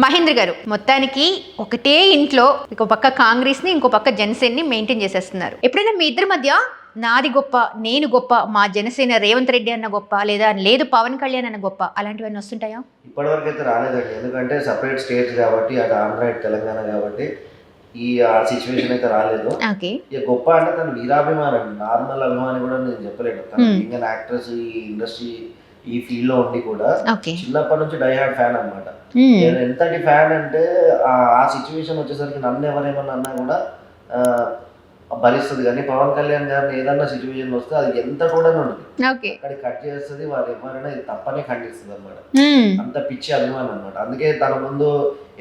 మహేంద్ర గారు, మొత్తానికి ఒకటే ఇంట్లో ఒక పక్క కాంగ్రెస్ని ఇంకో పక్క జనసేనని మెయింటైన్ చేసేస్తున్నారు. ఎప్పుడైనా మీ ఇద్దరి మధ్య నాది గొప్ప, నేను గొప్ప, మా జనసేన రేవంత్ రెడ్డి అన్న గొప్ప, లేదా లేదు పవన్ కళ్యాణ్ అన్న గొప్ప, అలాంటివన్నీ వస్తుంటాయా? ఇప్పటివరకు అయితే రాలేదండి. ఎందుకంటే సపరేట్ స్టేట్స్ కాబట్టి, అటు ఆంధ్ర ఇటు తెలంగాణ కాబట్టి ఆ సిచ్యువేషన్ అయితే రాలేదు. ఓకే. ఇక గొప్ప అంటే తను వీరాభిమానం, నార్మల్ అభిమాని కూడా నేను చెప్పలేను. తను బీయింగ్ అన్ యాక్ట్రెస్, ఈ ఇండస్ట్రీ ఈ ఫీల్డ్ లో ఉండి కూడా చిన్నప్పటి నుంచి డై హార్డ్ ఫ్యాన్ అనమాట. నేను ఎంతటి ఫ్యాన్ అంటే ఆ సిచ్యువేషన్ వచ్చేసరికి నన్ను ఎవరేమన్నా అన్నా కూడా భరిస్తుంది. కానీ పవన్ కళ్యాణ్ గారిని ఏదన్నా సిచ్యువేషన్ వస్తే అది ఎంత కూడా ఉండదు, అక్కడికి కట్ చేస్తుంది. వాళ్ళు ఎవరైనా ఇది తప్పనే ఖండిస్తుంది అనమాట. అంత పిచ్చి అభిమానం అనమాట. అందుకే తన ముందు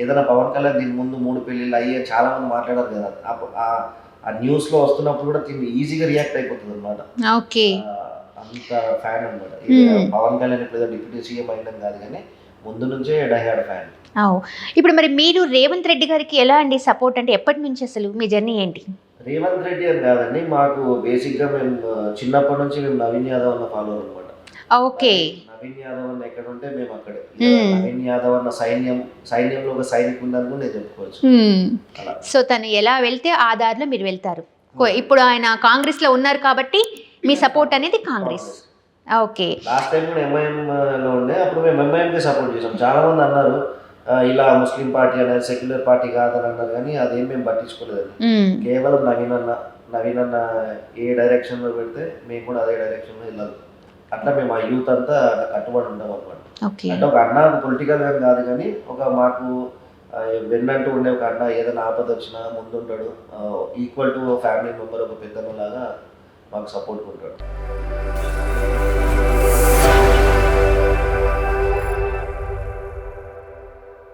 ఏదైనా పవన్ కళ్యాణ్ దీని ముందు 3 పెళ్ళిళ్ళు అయ్యే చాలా మంది మాట్లాడారు కదా, ఆ న్యూస్ లో వస్తున్నప్పుడు కూడా దీన్ని ఈజీగా రియాక్ట్ అయిపోతుంది అనమాట. అంత ఫ్యాన్ అనమాట. పవన్ కళ్యాణ్ ఇప్పుడు డిప్యూటీ సీఎం అయినా కాదు, కానీ ముందు నుంచే డైహార్డ్ ఫ్యాన్. ఇప్పుడు మరి మీరు రేవంత్ రెడ్డి గారికి ఎలా అండి సపోర్ట్? అంటే ఎప్పటి నుంచి అసలు మీ జర్నీ ఏంటి? రేవంత్ రెడ్డి అని కాదండి, మాకు బేసిక్గా మేము చిన్నప్పటి నుంచి మేము నవీన్ యాదవ్ అన్న ఫాలోవర్ అనమాట. ఓకే. నవీన్ యాదవ్ అన్న ఎక్కడ ఉంటే మేము అక్కడే. నవీన్ యాదవ్ అన్న సైన్యంలో ఒక సైనికుడు నేను చెప్పుకోవచ్చు. సో తను ఎలా వెళ్తే ఆ దారిలో మీరు వెళ్తారు. ఇప్పుడు ఆయన కాంగ్రెస్ లో ఉన్నారు కాబట్టి మీ సపోర్ట్ అనేది కాంగ్రెస్. ఓకే. లాస్ట్ టైం కూడా ఎంఐఎం లో ఉండే, అప్పుడు మేము ఎంఐఎంకి సపోర్ట్ చేసాం. చాలా మంది అన్నారు ఇలా ముస్లిం పార్టీ అనేది సెక్యులర్ పార్టీ కాదని అన్నారు, కానీ అదేం మేము పట్టించుకోలేదు. కేవలం నవీన్ అన్న ఏ డైరెక్షన్ లో పెడితే మేము కూడా అదే డైరెక్షన్ లో వెళ్ళాలి. అట్లా మేము ఆ యూత్ అంతా కట్టుబడి ఉంటాం అనమాట. అంటే ఒక అన్న పొలిటికల్ గా కాదు, కానీ ఒక మాకు వెన్నంటూ ఉండే ఒక అన్న, ఏదైనా ఆపద వచ్చినా ముందుంటాడు. ఈక్వల్ టు ఫ్యామిలీ మెంబర్, ఒక పెద్దన్నలాగా మాకు సపోర్ట్ ఉంటాడు.